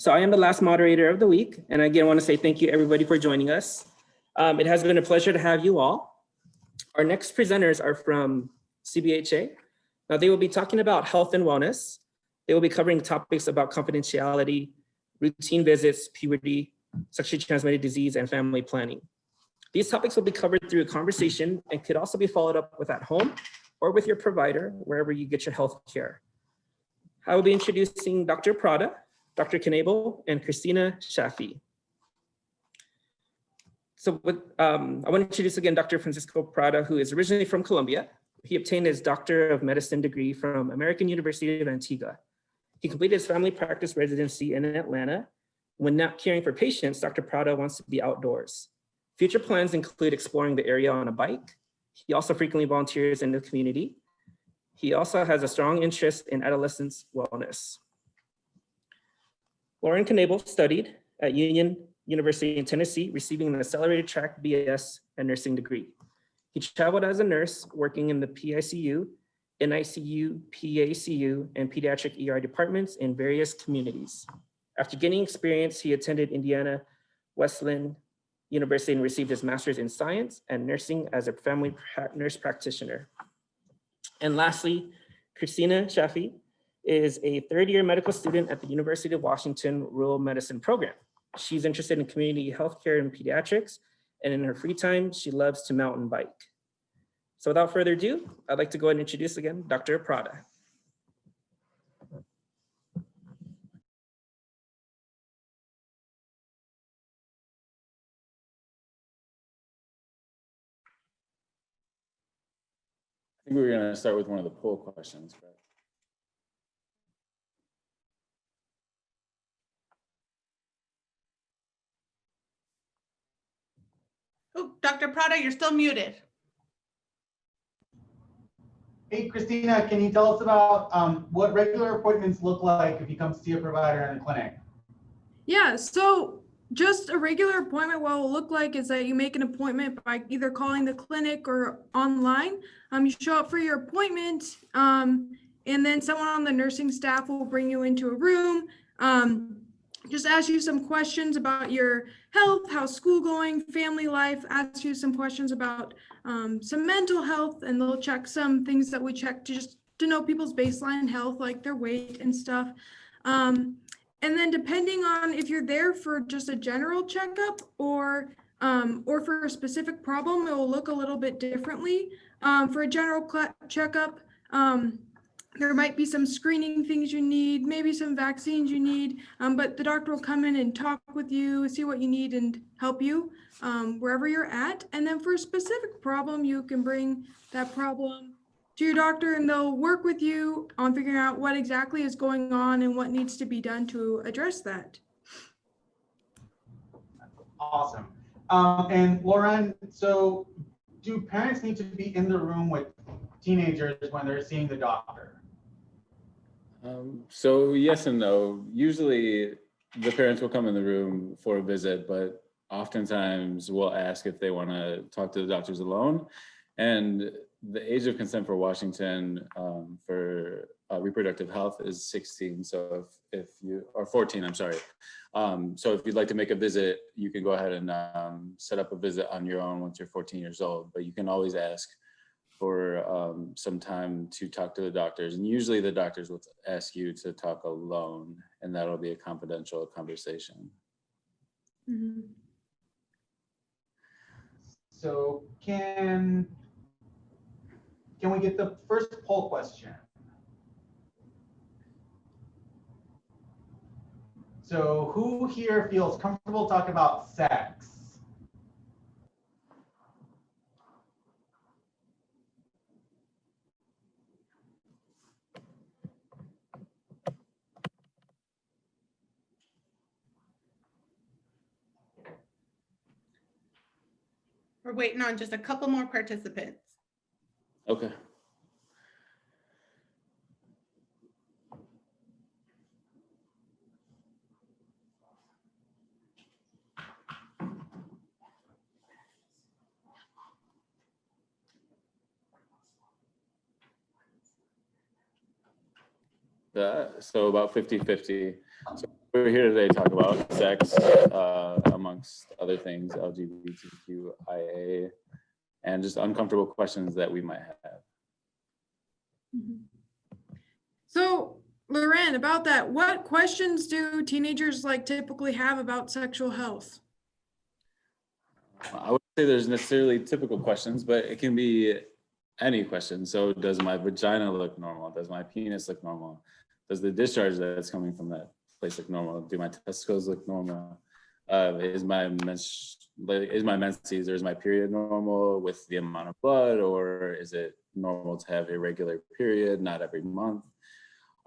So I am the last moderator of the week. And again, I want to say thank you everybody for joining us. It has been a pleasure to have you all. Our next presenters are from CBHA. Now they will be talking about health and wellness. They will be covering topics about confidentiality, routine visits, puberty, sexually transmitted disease, and family planning. These topics will be covered through a conversation and could also be followed up with at home or with your provider, wherever you get your health care. I will be introducing Dr. Prada, Dr. Knebl, and Kristina Chaffee. So I want to introduce again Dr. Francisco Prada, who is originally from Colombia. He obtained his Doctor of Medicine degree from American University of Antigua. He completed his family practice residency in Atlanta. When not caring for patients, Dr. Prada wants to be outdoors. Future plans include exploring the area on a bike. He also frequently volunteers in the community. He also has a strong interest in adolescents' wellness. Loren Knebl studied at Union University in Tennessee, receiving an accelerated track BS and nursing degree. He traveled as a nurse, working in the PICU, NICU, PACU, and pediatric ER departments in various communities. After gaining experience, he attended Indiana Wesleyan University and received his master's in science and nursing as a family nurse practitioner. And lastly, Kristina Chaffee is a third-year medical student at the University of Washington Rural Medicine Program. She's interested in community healthcare and pediatrics, and in her free time, she loves to mountain bike. So without further ado, I'd like to go ahead and introduce again Dr. Prada. I think we were going to start with one of the poll questions, correct? Oh, Dr. Prada, you're still muted. Hey, Kristina, can you tell us about what regular appointments look like if you come see a provider in the clinic? Yeah, so just a regular appointment, what it will look like is that you make an appointment by either calling the clinic or online. You show up for your appointment, and then someone on the nursing staff will bring you into a room, just ask you some questions about your health, how's school going, family life, ask you some questions about some mental health, and they'll check some things that we check to just to know people's baseline health, like their weight and stuff. And then depending on if you're there for just a general checkup or for a specific problem, it will look a little bit differently. For a general checkup, there might be some screening things you need, maybe some vaccines you need, but the doctor will come in and talk with you, see what you need and help you wherever you're at. And then for a specific problem, you can bring that problem to your doctor and they'll work with you on figuring out what exactly is going on and what needs to be done to address that. Awesome. And Loren, so do parents need to be in the room with teenagers when they're seeing the doctor? So yes and no. Usually the parents will come in the room for a visit, but oftentimes we'll ask if they want to talk to the doctors alone. And the age of consent for Washington for reproductive health is 16. So if you, or 14, I'm sorry. So if you'd like to make a visit, you can go ahead and set up a visit on your own once you're 14 years old, but you can always ask for some time to talk to the doctors. And usually the doctors will ask you to talk alone, and that'll be a confidential conversation. Mm-hmm. So can we get the first poll question? So who here feels comfortable talking about sex? We're waiting on just a couple more participants. Okay. So about 50-50. So we're here today to talk about sex, amongst other things, LGBTQIA, and just uncomfortable questions that we might have. So, Loren, about that, what questions do teenagers like typically have about sexual health? I would say there's necessarily typical questions, but it can be any question. So does my vagina look normal? Does my penis look normal? Does the discharge that's coming from that place look normal? Do my testicles look normal? Is my menses or is my period normal with the amount of blood, or is it normal to have a regular period, not every month?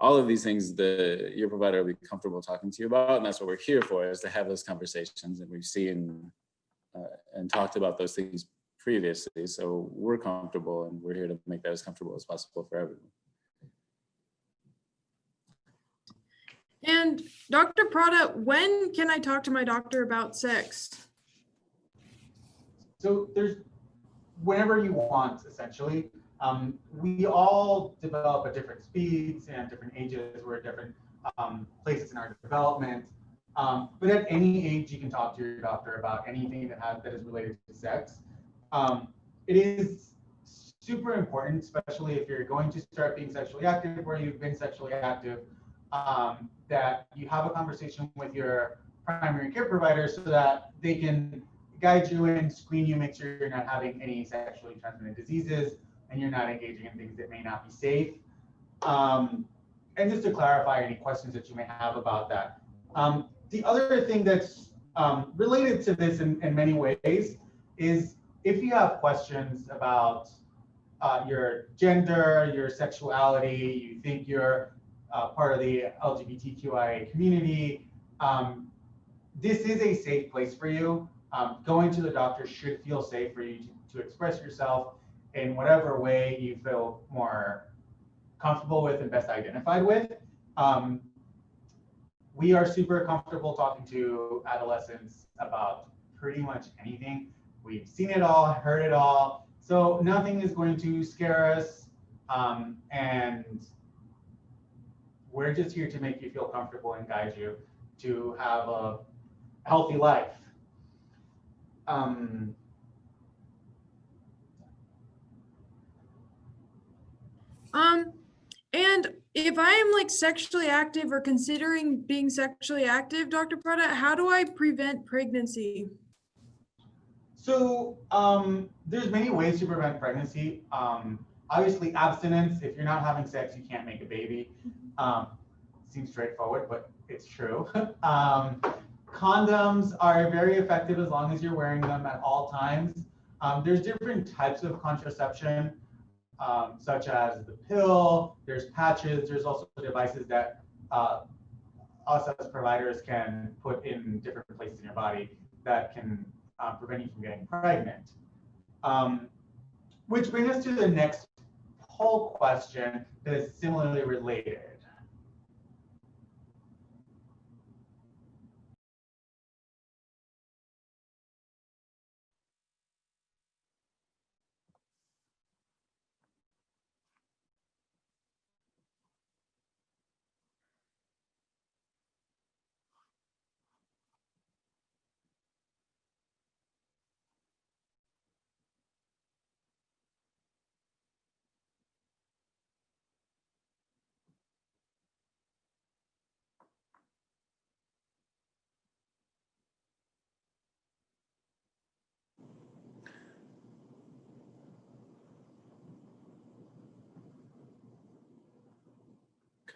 All of these things your provider will be comfortable talking to you about, and that's what we're here for, is to have those conversations. And we've seen and talked about those things previously, so we're comfortable, and we're here to make that as comfortable as possible for everyone. And Dr. Prada, when can I talk to my doctor about sex? So there's whenever you want, essentially. We all develop at different speeds and different ages. We're at different places in our development. But at any age, you can talk to your doctor about anything that is related to sex. It is super important, especially if you're going to start being sexually active or you've been sexually active, that you have a conversation with your primary care provider so that they can guide you and screen you, make sure you're not having any sexually transmitted diseases and you're not engaging in things that may not be safe. And just to clarify any questions that you may have about that. The other thing that's related to this in many ways is if you have questions about your gender, your sexuality, you think you're part of the LGBTQIA community, this is a safe place for you. Going to the doctor should feel safe for you to express yourself in whatever way you feel more comfortable with and best identified with. We are super comfortable talking to adolescents about pretty much anything. We've seen it all, heard it all. So nothing is going to scare us. And we're just here to make you feel comfortable and guide you to have a healthy life. And if I am like sexually active or considering being sexually active, Dr. Prada, how do I prevent pregnancy? So there's many ways to prevent pregnancy. Obviously abstinence, if you're not having sex, you can't make a baby. Seems straightforward, but it's true. Condoms are very effective as long as you're wearing them at all times. There's different types of contraception, such as the pill, there's patches, there's also devices that us as providers can put in different places in your body that can prevent you from getting pregnant. Which brings us to the next poll question that is similarly related.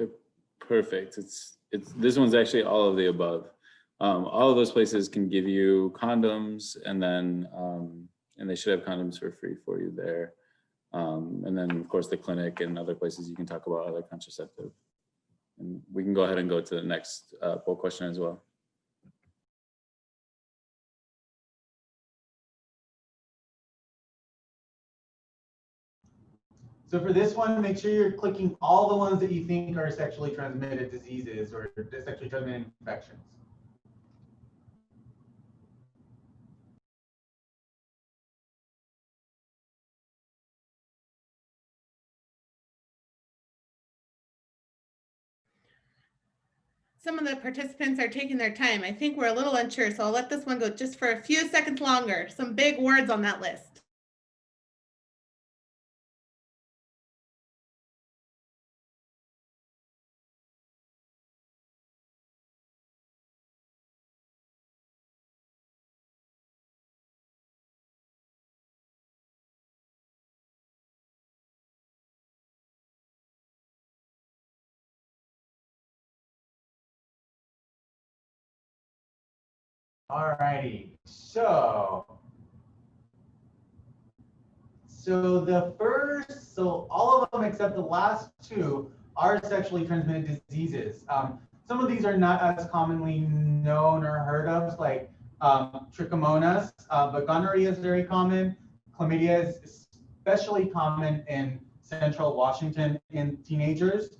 Okay, perfect. This one's actually all of the above. All of those places can give you condoms, and then and they should have condoms for free for you there. And then of course the clinic and other places you can talk about other contraceptive. And we can go ahead and go to the next poll question as well. So for this one, make sure you're clicking all the ones that you think are sexually transmitted diseases or sexually transmitted infections. Some of the participants are taking their time. I think we're a little unsure, so I'll let this one go just for a few seconds longer. Some big words on that list. All righty, so all of them except the last two are sexually transmitted diseases. Some of these are not as commonly known or heard of, like trichomonas, but gonorrhea is very common. Chlamydia is especially common in central Washington in teenagers.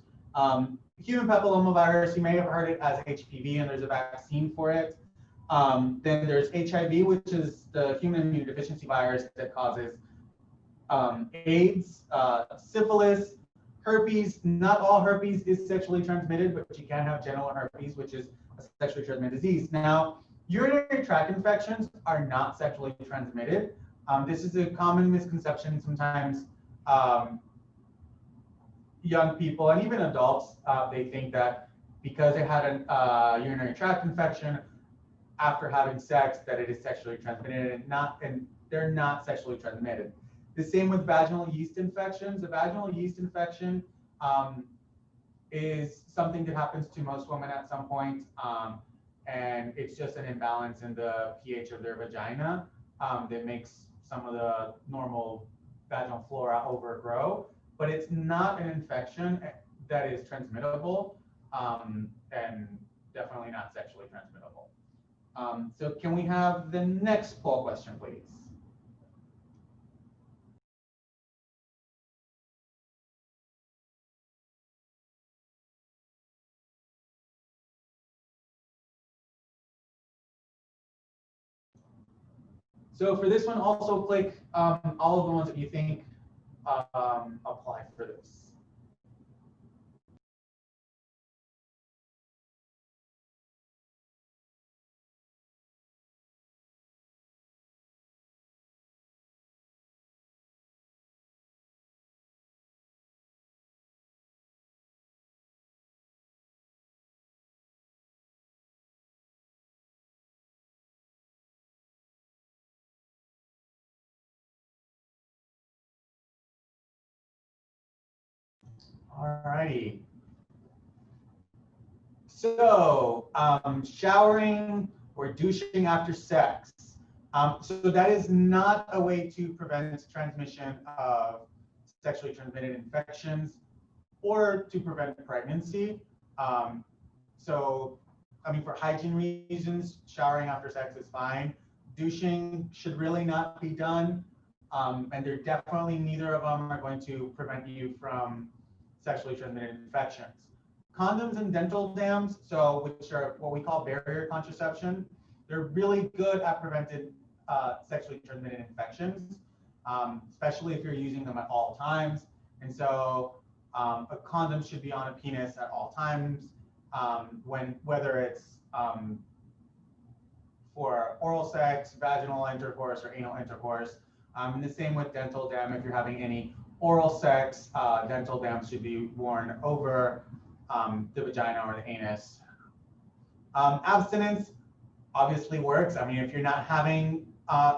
Human papillomavirus, you may have heard it as HPV, and there's a vaccine for it. Then there's HIV, which is the human immunodeficiency virus that causes AIDS, syphilis, herpes. Not all herpes is sexually transmitted, but you can have genital herpes, which is a sexually transmitted disease. Now, urinary tract infections are not sexually transmitted. This is a common misconception. Sometimes young people and even adults, they think that because they had a urinary tract infection after having sex, that it is sexually transmitted, and they're not sexually transmitted. The same with vaginal yeast infections. A vaginal yeast infection is something that happens to most women at some point, and it's just an imbalance in the pH of their vagina that makes some of the normal vaginal flora overgrow, but it's not an infection that is transmittable, and definitely not sexually transmittable. So can we have the next poll question, please? So for this one, also click all of the ones that you think apply for this. All righty. So showering or douching after sex. So that is not a way to prevent transmission of sexually transmitted infections or to prevent pregnancy. So, I mean, for hygiene reasons, showering after sex is fine. Douching should really not be done. And they're definitely, neither of them are going to prevent you from sexually transmitted infections. Condoms and dental dams, so which are what we call barrier contraception, they're really good at preventing sexually transmitted infections, especially if you're using them at all times. And so a condom should be on a penis at all times, whether it's for oral sex, vaginal intercourse, or anal intercourse. And the same with dental dam. If you're having any oral sex, dental dams should be worn over the vagina or the anus. Abstinence obviously works. I mean, if you're not having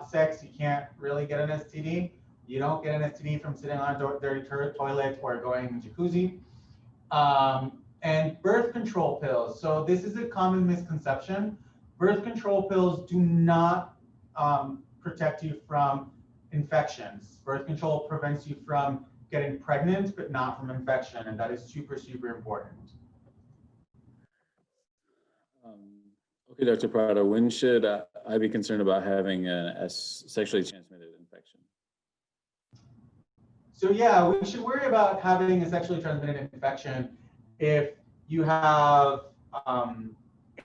sex, you can't really get an STD. You don't get an STD from sitting on a dirty toilet or going in the jacuzzi. And birth control pills. So this is a common misconception. Birth control pills do not protect you from infections. Birth control prevents you from getting pregnant, but not from infection, and that is super, super important. Okay, Dr. Prada, when should I be concerned about having a sexually transmitted infection? So yeah, we should worry about having a sexually transmitted infection if you have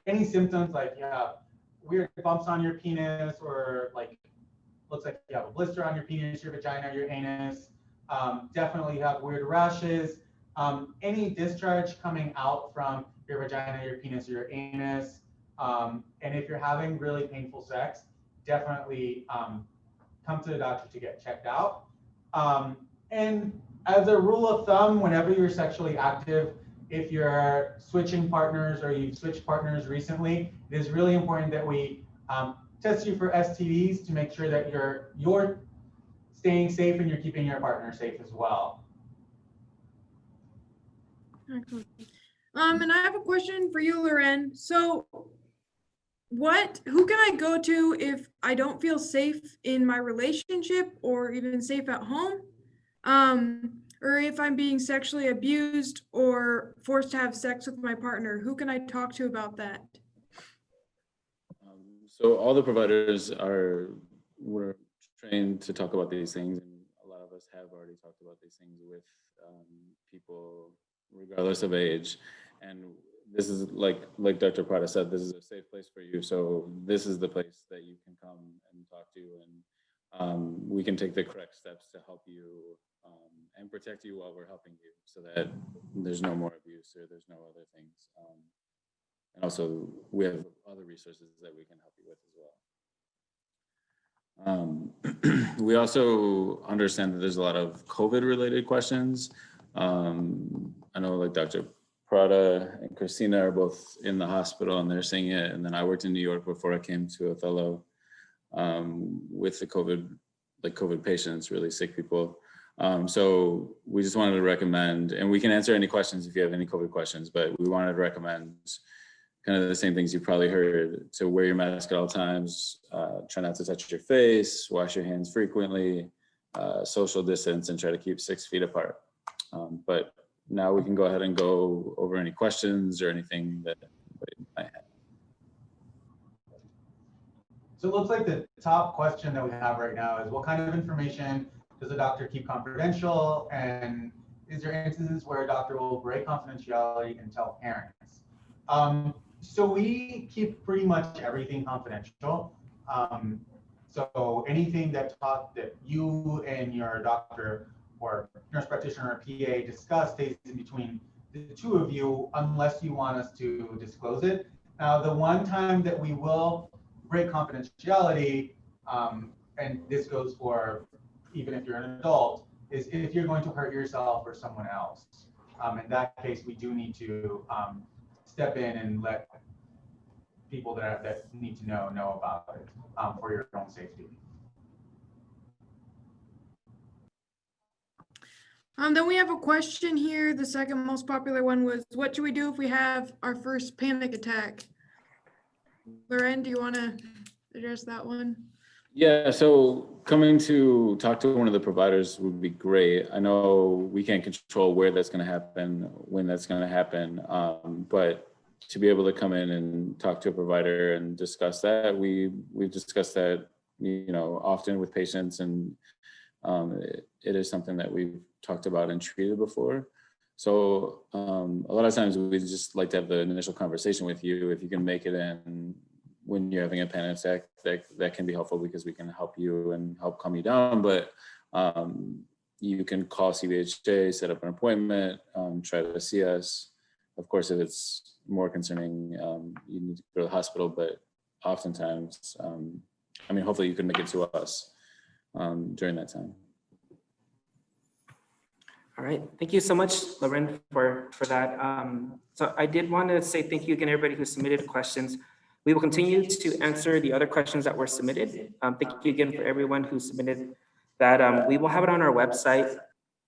any symptoms, like you have weird bumps on your penis, or like looks like you have a blister on your penis, your vagina, your anus. Definitely have weird rashes. Any discharge coming out from your vagina, your penis, or your anus. And if you're having really painful sex, definitely come to the doctor to get checked out. And as a rule of thumb, whenever you're sexually active, if you're switching partners or you've switched partners recently, it is really important that we test you for STDs to make sure that you're staying safe and you're keeping your partner safe as well. Excellent. And I have a question for you, Loren. So who can I go to if I don't feel safe in my relationship or even safe at home? Or if I'm being sexually abused or forced to have sex with my partner, who can I talk to about that? So all the providers were trained to talk about these things, and a lot of us have already talked about these things with people regardless of age. And this is like Dr. Prada said, this is a safe place for you. So this is the place that you can come and talk to, and we can take the correct steps to help you and protect you while we're helping you, so that there's no more abuse or there's no other things. And also we have other resources that we can help you with as well. We also understand that there's a lot of COVID related questions. I know like Dr. Prada and Kristina are both in the hospital and they're seeing it. And then I worked in New York before I came to Othello with the COVID patients, really sick people. So we just wanted to recommend, and we can answer any questions if you have any COVID questions, but we wanted to recommend kind of the same things you probably heard: to wear your mask at all times, try not to touch your face, wash your hands frequently, social distance, and try to keep 6 feet apart. But now we can go ahead and go over any questions or anything that anybody might have. So it looks like the top question that we have right now is, what kind of information does a doctor keep confidential? And is there instances where a doctor will break confidentiality and tell parents? So we keep pretty much everything confidential. So anything that you and your doctor or nurse practitioner or PA discuss stays in between the two of you, unless you want us to disclose it. Now, the one time that we will break confidentiality, and this goes for even if you're an adult, is if you're going to hurt yourself or someone else. In that case, we do need to step in and let people that need to know about it for your own safety. Then we have a question here. The second most popular one was, what should we do if we have our first panic attack? Loren, do you want to address that one? Yeah, so coming to talk to one of the providers would be great. I know we can't control where that's going to happen, when that's going to happen, but to be able to come in and talk to a provider and discuss that, we've discussed that, often with patients, and it is something that we've talked about and treated before. So a lot of times we just like to have the initial conversation with you. If you can make it in when you're having a panic attack, that can be helpful, because we can help you and help calm you down. But you can call CBHA, set up an appointment, try to see us. Of course, if it's more concerning, you need to go to the hospital, but oftentimes, hopefully you can make it to us during that time. All right, thank you so much, Loren, for that. So I did want to say thank you again, everybody who submitted questions. We will continue to answer the other questions that were submitted. Thank you again for everyone who submitted that. We will have it on our website,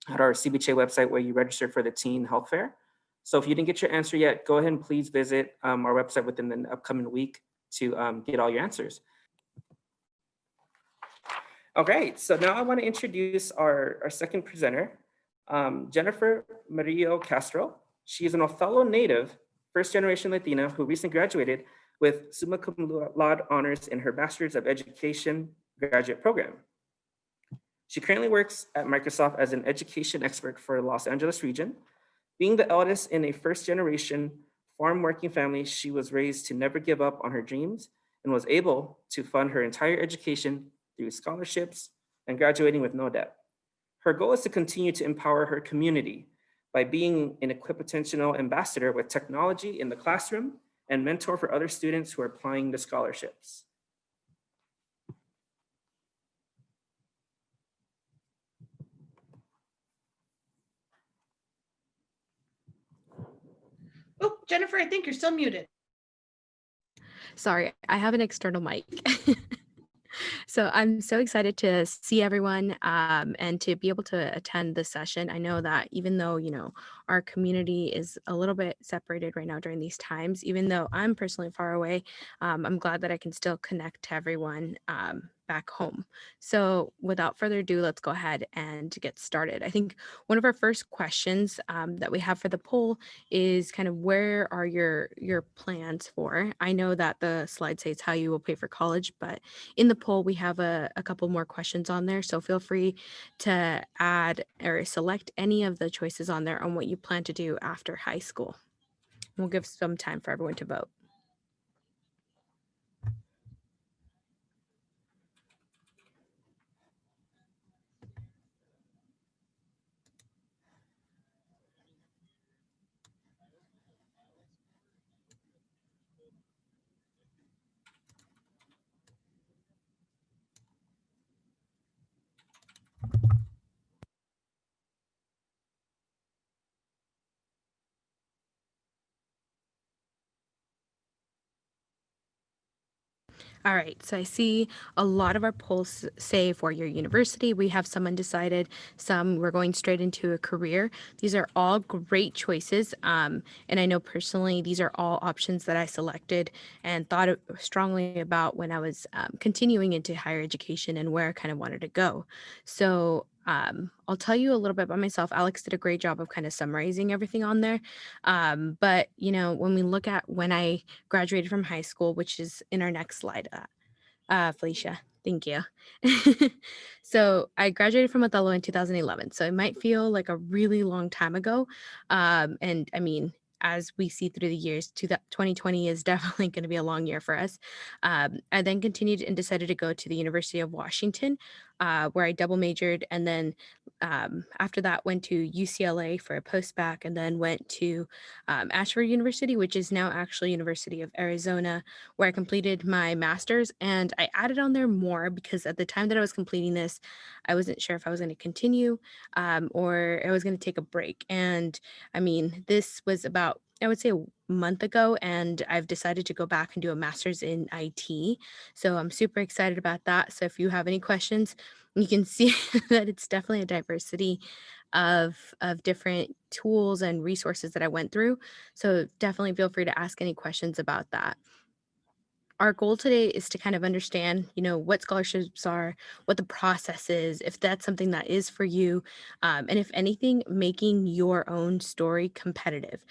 at our CBHA website, where you register for the Teen Health Fair. So if you didn't get your answer yet, go ahead and please visit our website within the upcoming week to get all your answers. Okay, so now I want to introduce our second presenter, Jennifer Murillo Castro. She is an Othello native, first-generation Latina who recently graduated with summa cum laude honors in her Master's of Education graduate program. She currently works at Microsoft as an education expert for the Los Angeles region. Being the eldest in a first-generation farm-working family, she was raised to never give up on her dreams and was able to fund her entire education through scholarships and graduating with no debt. Her goal is to continue to empower her community by being an equipotential ambassador with technology in the classroom and mentor for other students who are applying to scholarships. Oh, Jennifer, I think you're still muted. Sorry, I have an external mic. So I'm so excited to see everyone and to be able to attend this session. I know that even though, our community is a little bit separated right now during these times, even though I'm personally far away, I'm glad that I can still connect to everyone back home. So without further ado, let's go ahead and get started. I think one of our first questions that we have for the poll is kind of where are your plans for? I know that the slide says how you will pay for college, but in the poll, we have a couple more questions on there. So feel free to add or select any of the choices on there on what you plan to do after high school. We'll give some time for everyone to vote. All right, so I see a lot of our polls say for your university. We have some undecided, some we're going straight into a career. These are all great choices. And I know personally, these are all options that I selected and thought strongly about when I was continuing into higher education and where I kind of wanted to go. So I'll tell you a little bit about myself. Alex did a great job of kind of summarizing everything on there. But, when we look at when I graduated from high school, which is in our next slide, Felicia, thank you. So I graduated from Othello in 2011. So it might feel like a really long time ago. And I mean, as we see through the years, 2020 is definitely going to be a long year for us. I then continued and decided to go to the University of Washington, where I double majored, and then after that went to UCLA for a post-bac, and then went to Ashford University, which is now actually University of Arizona, where I completed my master's. And I added on there more because at the time that I was completing this, I wasn't sure if I was going to continue or I was going to take a break. And I mean, this was about, I would say, a month ago, and I've decided to go back and do a master's in IT. So I'm super excited about that. So if you have any questions, you can see that it's definitely a diversity of different tools and resources that I went through. So definitely feel free to ask any questions about that. Our goal today is to kind of understand, what scholarships are, what the process is, if that's something that is for you, and if anything, making your own story competitive.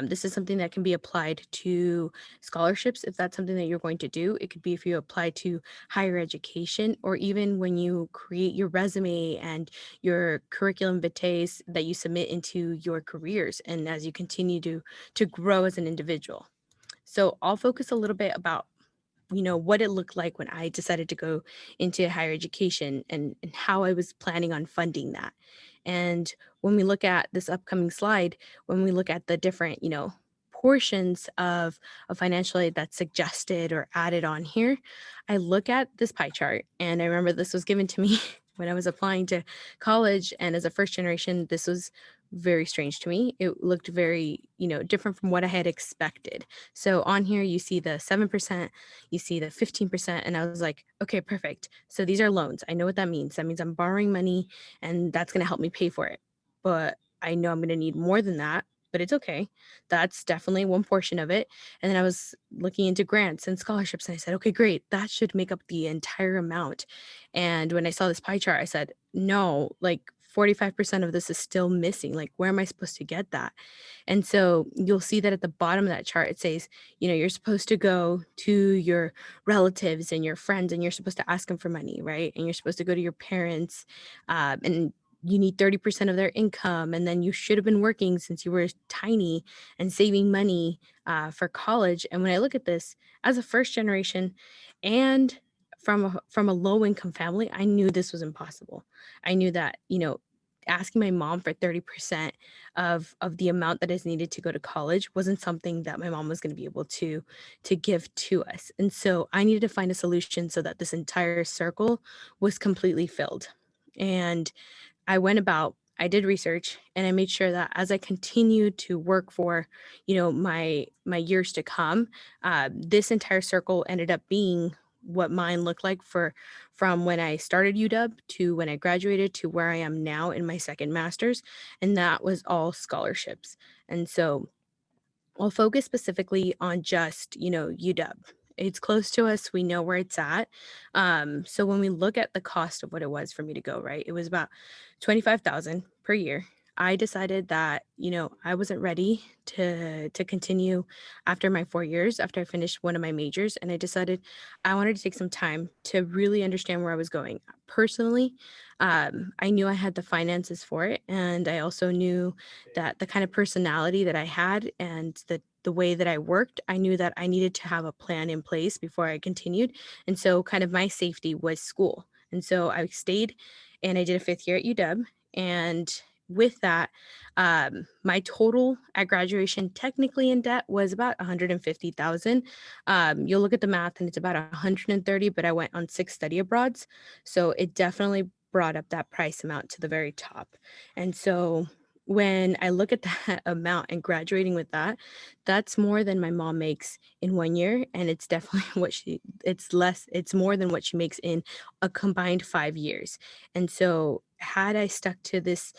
This is something that can be applied to scholarships if that's something that you're going to do. It could be if you apply to higher education, or even when you create your resume and your curriculum vitae that you submit into your careers and as you continue to grow as an individual. So I'll focus a little bit about what it looked like when I decided to go into higher education and how I was planning on funding that. And when we look at this upcoming slide, when we look at the different, portions of financial aid that's suggested or added on here, I look at this pie chart, and I remember this was given to me when I was applying to college. And as a first generation, this was very strange to me. It looked very, different from what I had expected. So on here, you see the 7%, you see the 15%, and I was like, okay, perfect. So these are loans. I know what that means. That means I'm borrowing money, and that's going to help me pay for it. But I know I'm going to need more than that, but it's okay. That's definitely one portion of it. And then I was looking into grants and scholarships, and I said, okay, great. That should make up the entire amount. And when I saw this pie chart, I said, no, like 45% of this is still missing. Like, where am I supposed to get that? And so you'll see that at the bottom of that chart, it says, you're supposed to go to your relatives and your friends, and you're supposed to ask them for money, right? And you're supposed to go to your parents, and you need 30% of their income. And then you should have been working since you were tiny and saving money for college. And when I look at this as a first generation and from a low income family, I knew this was impossible. I knew that, asking my mom for 30% of the amount that is needed to go to college wasn't something that my mom was going to be able to give to us. And so I needed to find a solution so that this entire circle was completely filled. And I did research, and I made sure that as I continued to work for, my years to come, this entire circle ended up being what mine looked like from when I started UW to when I graduated to where I am now in my second master's, and that was all scholarships. And so I'll focus specifically on just, UW. It's close to us. We know where it's at. So when we look at the cost of what it was for me to go, right, it was about 25,000 per year. I decided that, I wasn't ready to continue after my 4 years, after I finished one of my majors. And I decided I wanted to take some time to really understand where I was going. Personally, I knew I had the finances for it. And I also knew that the kind of personality that I had and the way that I worked, I knew that I needed to have a plan in place before I continued. And so kind of my safety was school. And so I stayed and I did a 5th year at UW. And with that, my total at graduation technically in debt was about 150,000. You'll look at the math and it's about 130, but I went on 6 study abroads. So it definitely brought up that price amount to the very top. And so when I look at that amount and graduating with that, that's more than my mom makes in 1 year. And it's definitely it's more than what she makes in a combined 5 years. And so had I stuck to this,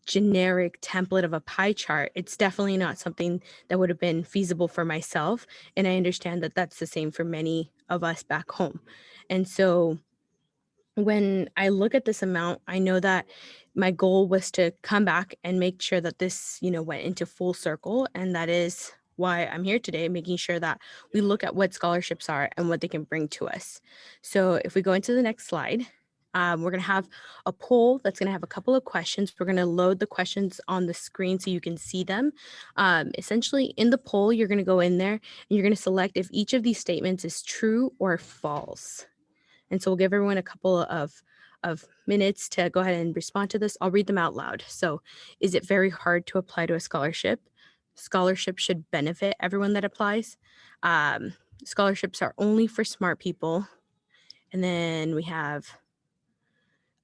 generic template of a pie chart, it's definitely not something that would have been feasible for myself. And I understand that that's the same for many of us back home. And so when I look at this amount, I know that my goal was to come back and make sure that this, went into full circle. And that is why I'm here today, making sure that we look at what scholarships are and what they can bring to us. So if we go into the next slide, we're going to have a poll that's going to have a couple of questions. We're going to load the questions on the screen so you can see them. Essentially, in the poll, you're going to go in there and you're going to select if each of these statements is true or false. And so we'll give everyone a couple of minutes to go ahead and respond to this. I'll read them out loud. So is it very hard to apply to a scholarship? Scholarship should benefit everyone that applies. Scholarships are only for smart people. And then we have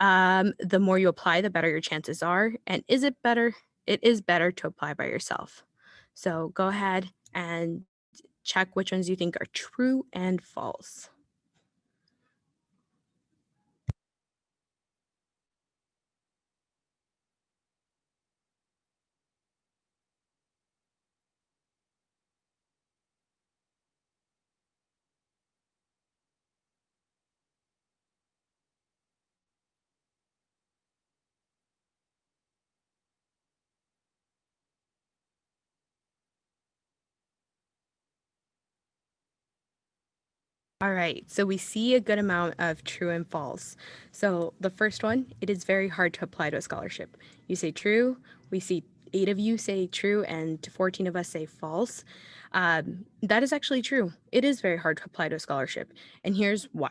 the more you apply, the better your chances are. And is it better? It is better to apply by yourself. So go ahead and check which ones you think are true and false. All right, so we see a good amount of true and false. So the first one, it is very hard to apply to a scholarship. You say true, we see 8 of you say true and 14 of us say false. That is actually true. It is very hard to apply to a scholarship. And here's why.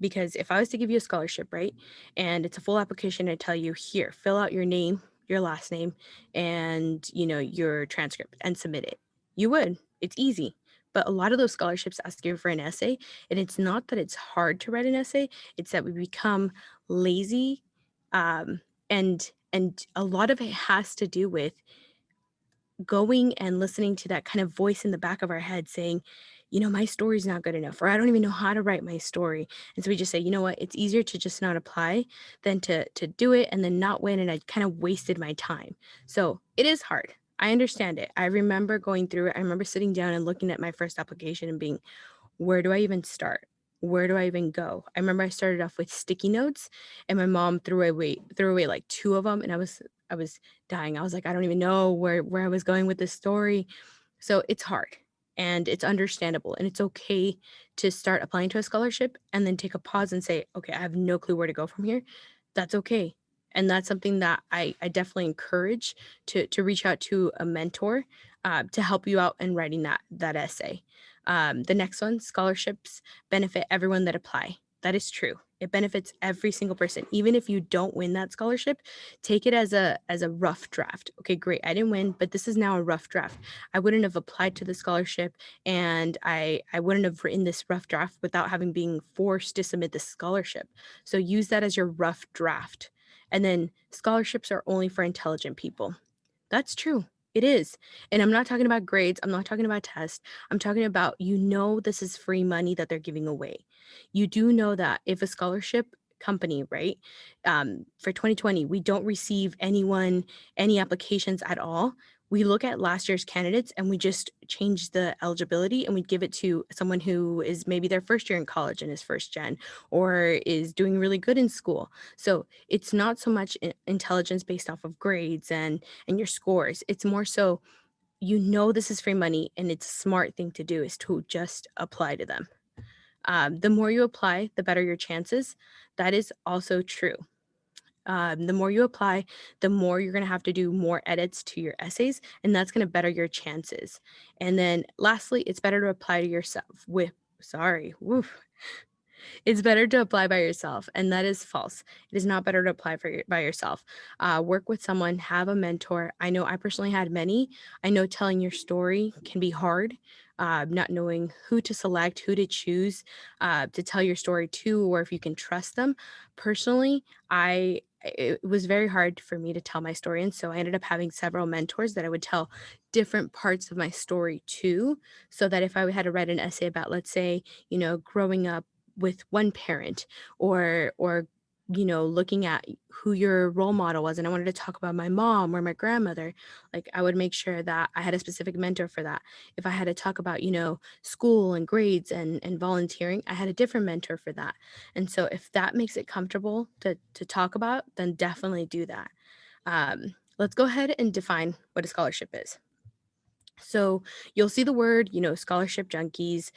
Because if I was to give you a scholarship, right, and it's a full application, I tell you, here, fill out your name, your last name, and, your transcript and submit it. You would. It's easy. But a lot of those scholarships ask you for an essay, and it's not that it's hard to write an essay, it's that we become lazy, and a lot of it has to do with going and listening to that kind of voice in the back of our head saying, my story's not good enough, or I don't even know how to write my story. And so we just say, you know what, it's easier to just not apply than to do it and then not win. And I kind of wasted my time. So it is hard. I understand it. I remember going through it. I remember sitting down and looking at my first application and being, where do I even start? Where do I even go? I remember I started off with sticky notes and my mom threw away like 2 of them. And I was dying. I was like, I don't even know where I was going with this story. So it's hard and it's understandable. And it's okay to start applying to a scholarship and then take a pause and say, okay, I have no clue where to go from here. That's okay. And that's something that I definitely encourage to reach out to a mentor to help you out in writing that essay. The next one, scholarships benefit everyone that apply. That is true. It benefits every single person. Even if you don't win that scholarship, take it as a rough draft. Okay, great. I didn't win, but this is now a rough draft. I wouldn't have applied to the scholarship, and I wouldn't have written this rough draft without having being forced to submit the scholarship. So use that as your rough draft. And then scholarships are only for intelligent people. That's true. It is. And I'm not talking about grades. I'm not talking about tests. I'm talking about, this is free money that they're giving away. You do know that if a scholarship company, right, for 2020, we don't receive any applications at all. We look at last year's candidates and we just change the eligibility and we give it to someone who is maybe their first year in college and is first gen or is doing really good in school. So it's not so much intelligence based off of grades and your scores. It's more so, this is free money and it's a smart thing to do is to just apply to them. The more you apply, the better your chances. That is also true. The more you apply, the more you're going to have to do more edits to your essays, and that's going to better your chances. And then lastly, it's better to apply to yourself It's better to apply by yourself, and that is false. It is not better to apply by yourself. Work with someone, have a mentor. I know I personally had many. I know telling your story can be hard, not knowing who to select, who to choose to tell your story to, or if you can trust them. Personally, it was very hard for me to tell my story, and so I ended up having several mentors that I would tell different parts of my story to, so that if I had to write an essay about, let's say, growing up with one parent or looking at who your role model was, and I wanted to talk about my mom or my grandmother, like I would make sure that I had a specific mentor for that. If I had to talk about school and grades and volunteering, I had a different mentor for that. And so if that makes it comfortable to talk about, then definitely do that. Let's go ahead and define what a scholarship is. So you'll see the word, scholarship junkies.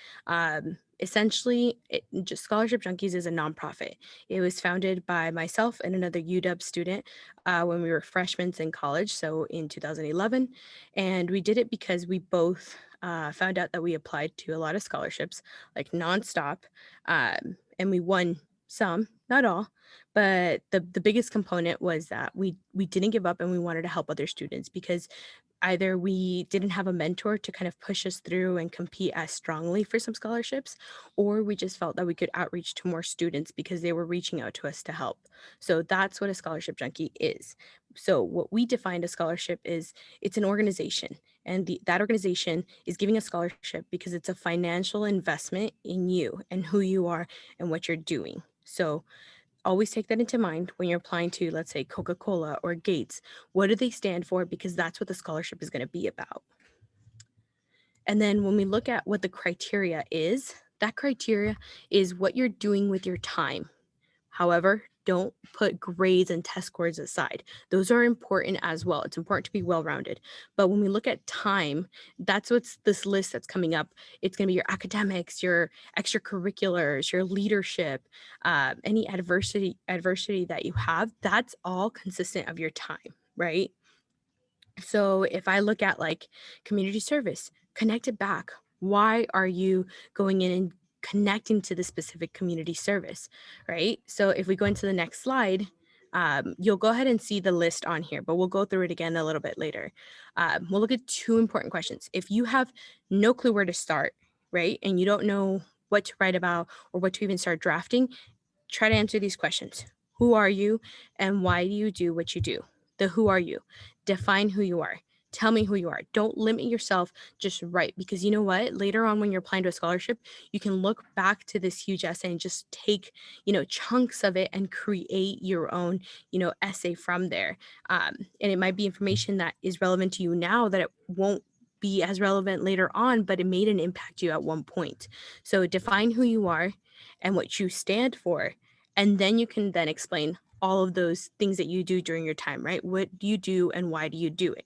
Essentially, just Scholarship Junkies is a nonprofit. It was founded by myself and another UW student when we were freshmen in college, so in 2011. And we did it because we both found out that we applied to a lot of scholarships, like nonstop, and we won some, not all. But the biggest component was that we didn't give up and we wanted to help other students, because either we didn't have a mentor to kind of push us through and compete as strongly for some scholarships, or we just felt that we could outreach to more students because they were reaching out to us to help. So that's what a scholarship junkie is. So what we defined a scholarship is, it's an organization, and that organization is giving a scholarship because it's a financial investment in you and who you are and what you're doing. So always take that into mind when you're applying to, let's say, Coca-Cola or Gates. What do they stand for? Because that's what the scholarship is going to be about. And then when we look at what the criteria is, that criteria is what you're doing with your time. However, don't put grades and test scores aside. Those are important as well. It's important to be well-rounded. But when we look at time, that's what's this list that's coming up. It's going to be your academics, your extracurriculars, your leadership, any adversity that you have. That's all consistent of your time, right? So if I look at like community service, connect it back. Why are you going in and connecting to the specific community service, right? So if we go into the next slide, you'll go ahead and see the list on here, but we'll go through it again a little bit later. We'll look at two important questions. If you have no clue where to start, right, and you don't know what to write about or what to even start drafting, try to answer these questions. Who are you and why do you do what you do? The who are you? Define who you are. Tell me who you are. Don't limit yourself, just write, because you know what? Later on when you're applying to a scholarship, you can look back to this huge essay and just take, chunks of it and create your own, essay from there. And it might be information that is relevant to you now that it won't be as relevant later on, but it made an impact you at one point. So define who you are and what you stand for. And then you can then explain all of those things that you do during your time, right? What do you do and why do you do it?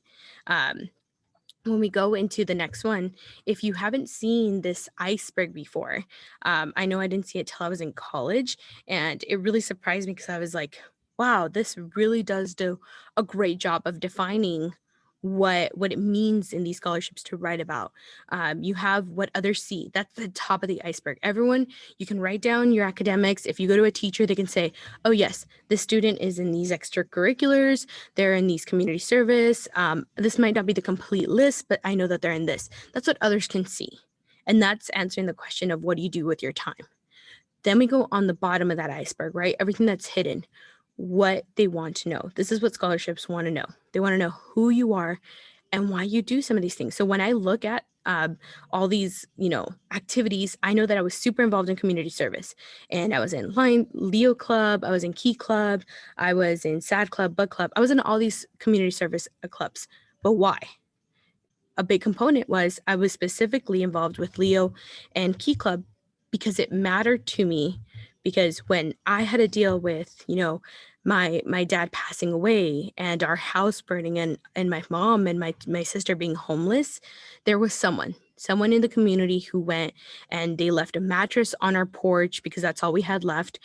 When we go into the next one, if you haven't seen this iceberg before, I know I didn't see it till I was in college, and it really surprised me because I was like, wow, this really does do a great job of defining what it means in these scholarships to write about. You have what others see. That's the top of the iceberg. Everyone, you can write down your academics. If you go to a teacher, they can say, oh yes, this student is in these extracurriculars, they're in these community service. This might not be the complete list, but I know that they're in this. That's what others can see. And that's answering the question of what do you do with your time? Then we go on the bottom of that iceberg, right? Everything that's hidden, what they want to know. This is what scholarships want to know. They want to know who you are and why you do some of these things. So when I look at all these, activities, I know that I was super involved in community service, and I was in Leo Club, I was in Key Club, I was in SAD Club, Bug Club. I was in all these community service clubs. But why? A big component was I was specifically involved with Leo and Key Club because it mattered to me, because when I had to deal with, my dad passing away and our house burning and my mom and my sister being homeless, there was someone in the community who went and they left a mattress on our porch because that's all we had left.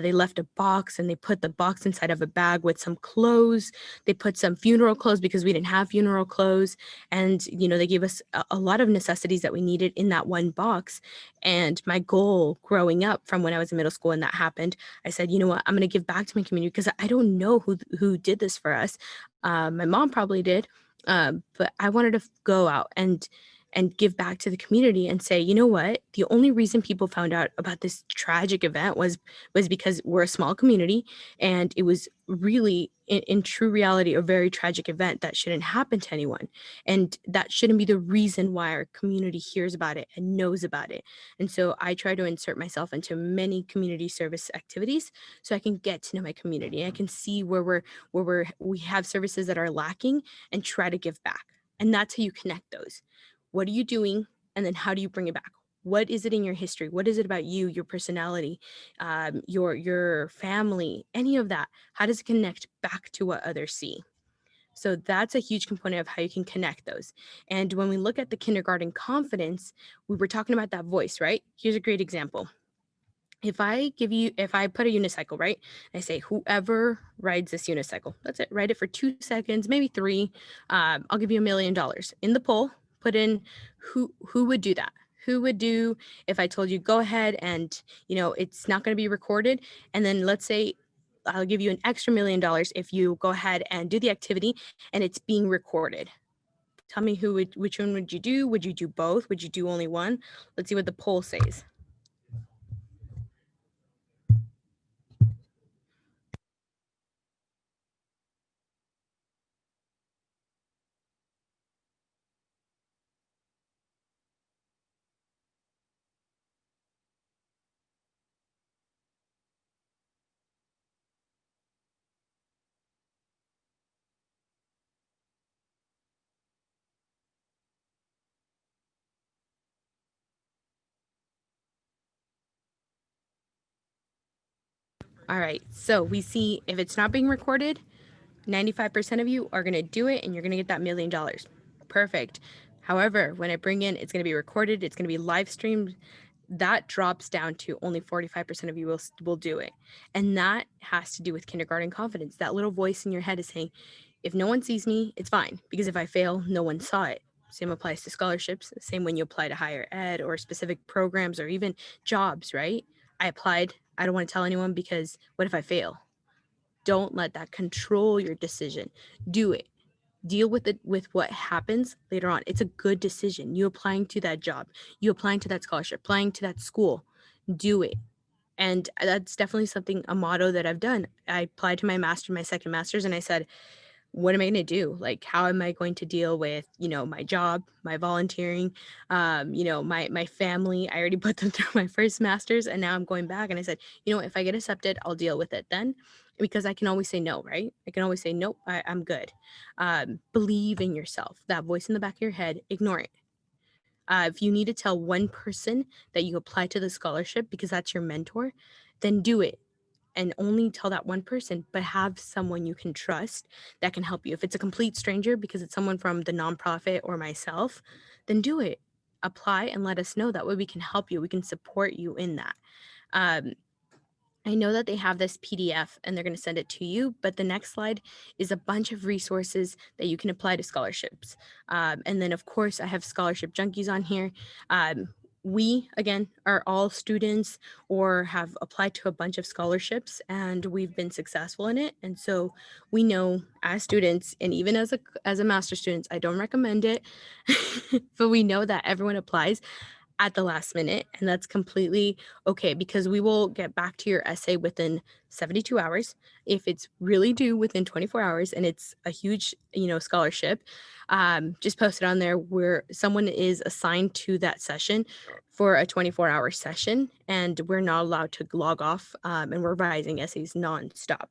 They left a box and they put the box inside of a bag with some clothes. They put some funeral clothes because we didn't have funeral clothes. And, they gave us a lot of necessities that we needed in that one box. And my goal growing up from when I was in middle school and that happened, I said, you know what, I'm going to give back to my community because I don't know who did this for us. My mom probably did, but I wanted to go out and give back to the community and say, you know what, the only reason people found out about this tragic event was because we're a small community, and it was really in true reality a very tragic event that shouldn't happen to anyone, and that shouldn't be the reason why our community hears about it and knows about it. And so I try to insert myself into many community service activities so I can get to know my community. I can see where we have services that are lacking and try to give back. And that's how you connect those. What are you doing? And then how do you bring it back? What is it in your history? What is it about you, your personality, your family, any of that? How does it connect back to what others see? So that's a huge component of how you can connect those. And when we look at the kindergarten confidence, we were talking about that voice, right? Here's a great example. If I put a unicycle, right? I say, whoever rides this unicycle, that's it, ride it for 2 seconds, maybe 3, I'll give you $1 million. In the poll, put in who would do that? Who would do, if I told you, go ahead and, it's not going to be recorded. And then let's say I'll give you an extra $1 million if you go ahead and do the activity and it's being recorded. Tell me which one would you do? Would you do both? Would you do only one? Let's see what the poll says. All right, so we see if it's not being recorded, 95% of you are going to do it and you're going to get that $1 million. Perfect. However, when I bring in, it's going to be recorded, it's going to be live streamed, that drops down to only 45% of you will do it. And that has to do with kindergarten confidence. That little voice in your head is saying, if no one sees me, it's fine, because if I fail, no one saw it. Same applies to scholarships. Same when you apply to higher ed or specific programs or even jobs, right? I applied. I don't want to tell anyone because what if I fail? Don't let that control your decision. Do it. Deal with it, with what happens later on. It's a good decision. You applying to that job, you applying to that scholarship, applying to that school, do it. And that's definitely a motto that I've done. I applied to my second master's, and I said, what am I going to do? Like, how am I going to deal with, my job, my volunteering, my family? I already put them through my first master's, and now I'm going back. And I said, if I get accepted, I'll deal with it then, because I can always say no, right? I can always say, nope, I'm good. Believe in yourself. That voice in the back of your head, ignore it. If you need to tell one person that you apply to the scholarship because that's your mentor, then do it. And only tell that one person, but have someone you can trust that can help you. If it's a complete stranger because it's someone from the nonprofit or myself, then do it. Apply and let us know. That way we can help you. We can support you in that. I know that they have this PDF and they're going to send it to you, but the next slide is a bunch of resources that you can apply to scholarships. And then, of course, I have Scholarship Junkies on here. We, again, are all students or have applied to a bunch of scholarships, and we've been successful in it. And so we know as students, and even as a master's students, I don't recommend it, but we know that everyone applies at the last minute, and that's completely okay, because we will get back to your essay within 72 hours. If it's really due within 24 hours and it's a huge, scholarship, just post it on there where someone is assigned to that session for a 24-hour session, and we're not allowed to log off, and we're revising essays nonstop.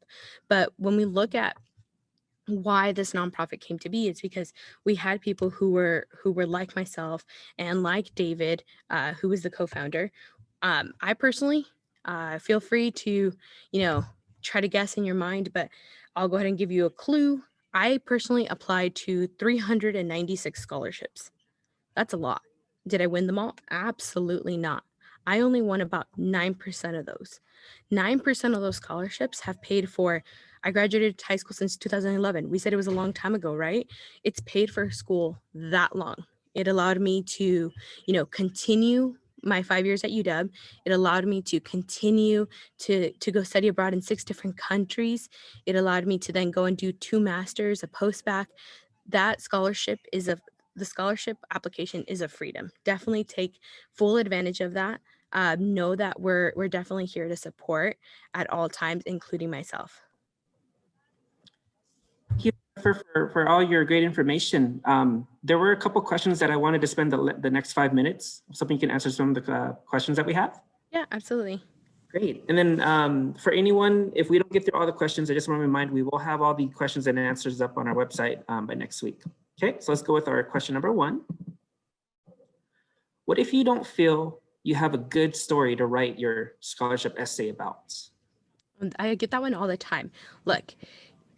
But when we look at why this nonprofit came to be, it's because we had people who were like myself and like David, who was the co-founder. I personally, feel free to, try to guess in your mind, but I'll go ahead and give you a clue. I personally applied to 396 scholarships. That's a lot. Did I win them all? Absolutely not. I only won about 9% of those. 9% of those scholarships have paid for, I graduated high school since 2011. We said it was a long time ago, right? It's paid for school that long. It allowed me to, continue my 5 years at UW. It allowed me to continue to go study abroad in 6 different countries. It allowed me to then go and do 2 masters, a post-bac. That scholarship is the scholarship application is a freedom. Definitely take full advantage of that. Know that we're definitely here to support at all times, including myself. Thank you for all your great information. There were a couple questions that I wanted to spend the next 5 minutes. Something you can answer some of the questions that we have. Yeah, absolutely. Great. And then for anyone, if we don't get through all the questions, I just want to remind, we will have all the questions and answers up on our website by next week. Okay, so let's go with our question number 1. What if you don't feel you have a good story to write your scholarship essay about? I get that one all the time. Look,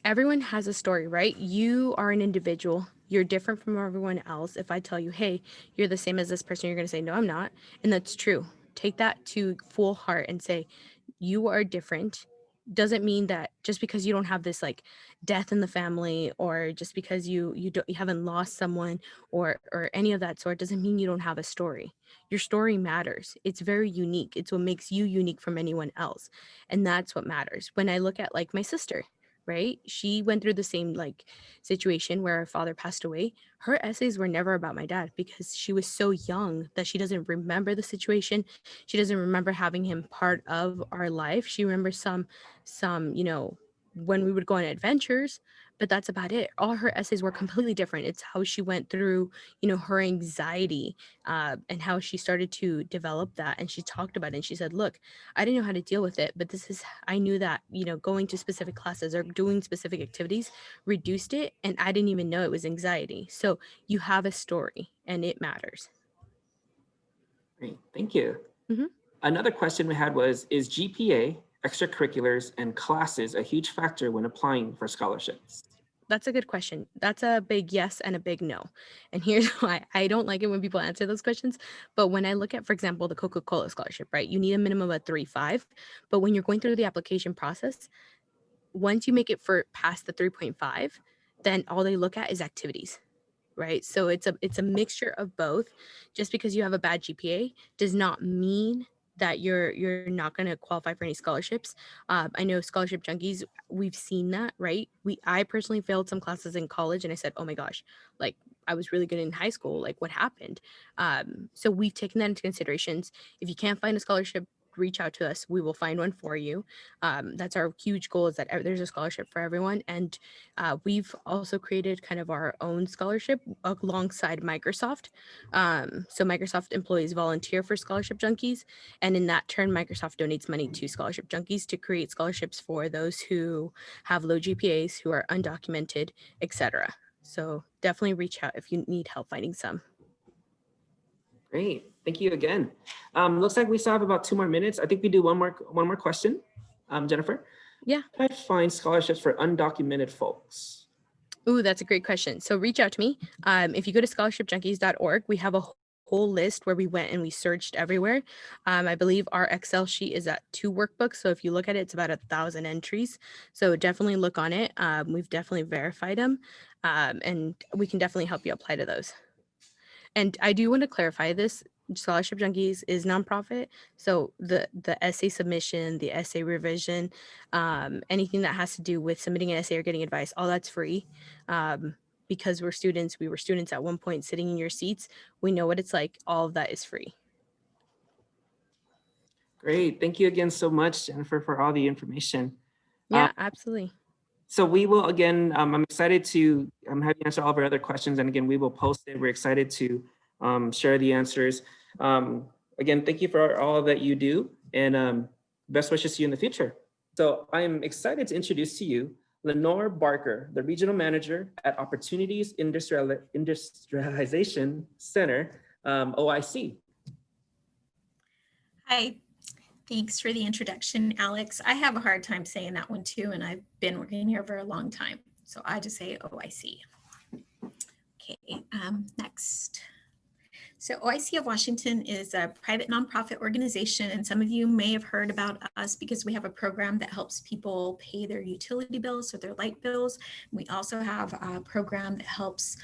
everyone has a story, right? You are an individual. You're different from everyone else. If I tell you, hey, you're the same as this person, you're going to say, no, I'm not. And that's true. Take that to full heart and say, you are different. Doesn't mean that just because you don't have this like death in the family, or just because you haven't lost someone or any of that sort, doesn't mean you don't have a story. Your story matters. It's very unique. It's what makes you unique from anyone else. And that's what matters. When I look at like my sister, right? She went through the same like situation where her father passed away. Her essays were never about my dad because she was so young that she doesn't remember the situation. She doesn't remember having him part of our life. She remembers some, when we would go on adventures, but that's about it. All her essays were completely different. It's how she went through, her anxiety, and how she started to develop that. And she talked about it and she said, look, I didn't know how to deal with it, but I knew that, going to specific classes or doing specific activities reduced it. And I didn't even know it was anxiety. So you have a story and it matters. Great, thank you. Mhm. Another question we had was, is GPA, extracurriculars, and classes a huge factor when applying for scholarships? That's a good question. That's a big yes and a big no. And here's why. I don't like it when people answer those questions. But when I look at, for example, the Coca-Cola scholarship, right? You need a minimum of 3.5. But when you're going through the application process, once you make it past the 3.5, then all they look at is activities, right? So it's a mixture of both. Just because you have a bad GPA does not mean that you're not going to qualify for any scholarships. I know Scholarship Junkies, we've seen that, right? I personally failed some classes in college and I said, oh my gosh, like I was really good in high school. Like what happened? So we've taken that into considerations. If you can't find a scholarship, reach out to us. We will find one for you. That's our huge goal, is that there's a scholarship for everyone. And we've also created kind of our own scholarship alongside Microsoft. So Microsoft employees volunteer for Scholarship Junkies. And in that turn, Microsoft donates money to Scholarship Junkies to create scholarships for those who have low GPAs, who are undocumented, etc. So definitely reach out if you need help finding some. Great, thank you again. Looks like we still have about 2 more minutes. I think we do one more question. Jennifer? Yeah. How do I find scholarships for undocumented folks? Ooh, that's a great question. So reach out to me. If you go to scholarshipjunkies.org, we have a whole list where we went and we searched everywhere. I believe our Excel sheet is at 2 workbooks. So if you look at it, it's about 1,000 entries. So definitely look on it. We've definitely verified them, and we can definitely help you apply to those. And I do want to clarify this. Scholarship Junkies is nonprofit. So the essay submission, the essay revision, anything that has to do with submitting an essay or getting advice, all that's free. Because we were students at one point sitting in your seats. We know what it's like. All of that is free. Great. Thank you again so much, Jennifer, for all the information. Yeah, absolutely. So we will, again, I'm excited to have you answer all of our other questions. And again, we will post it. We're excited to share the answers. Again, thank you for all that you do, and best wishes to you in the future. So I'm excited to introduce to you Leonor Barker, the Regional Manager at Opportunities Industrialization Center, OIC. Hi, thanks for the introduction, Alex. I have a hard time saying that one too, and I've been working here for a long time. So I just say OIC. Okay, next. So OIC of Washington is a private nonprofit organization, and some of you may have heard about us because we have a program that helps people pay their utility bills or their light bills. We also have a program that helps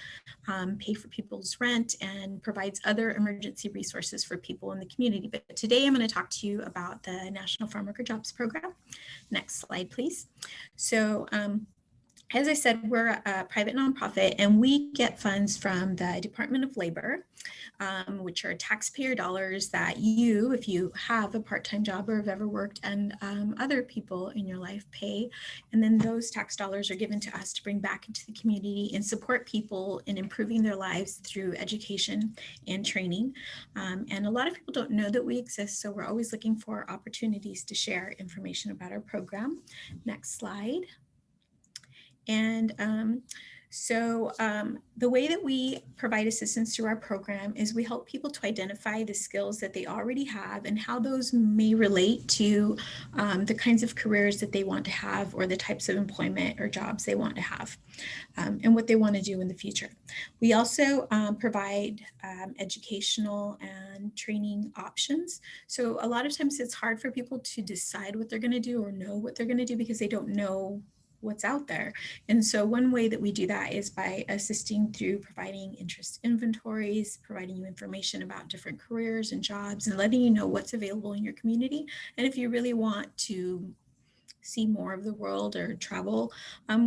pay for people's rent and provides other emergency resources for people in the community. But today I'm going to talk to you about the National Farmworker Jobs Program. Next slide, please. So as I said, we're a private nonprofit, and we get funds from the Department of Labor, which are taxpayer dollars that you, if you have a part-time job or have ever worked, and other people in your life pay. And then those tax dollars are given to us to bring back into the community and support people in improving their lives through education and training. And a lot of people don't know that we exist, so we're always looking for opportunities to share information about our program. Next slide. And the way that we provide assistance through our program is we help people to identify the skills that they already have and how those may relate to the kinds of careers that they want to have, or the types of employment or jobs they want to have, and what they want to do in the future. We also provide educational and training options. So a lot of times it's hard for people to decide what they're going to do or know what they're going to do because they don't know what's out there. And so one way that we do that is by assisting through providing interest inventories, providing you information about different careers and jobs, and letting you know what's available in your community. And if you really want to see more of the world or travel,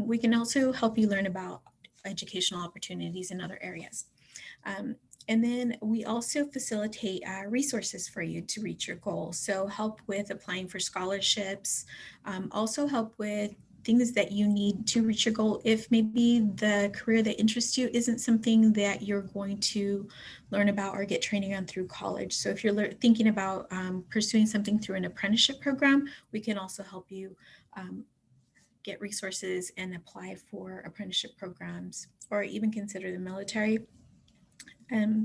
we can also help you learn about educational opportunities in other areas. And then we also facilitate resources for you to reach your goal. So help with applying for scholarships, also help with things that you need to reach your goal if maybe the career that interests you isn't something that you're going to learn about or get training on through college. So if you're thinking about pursuing something through an apprenticeship program, we can also help you get resources and apply for apprenticeship programs, or even consider the military.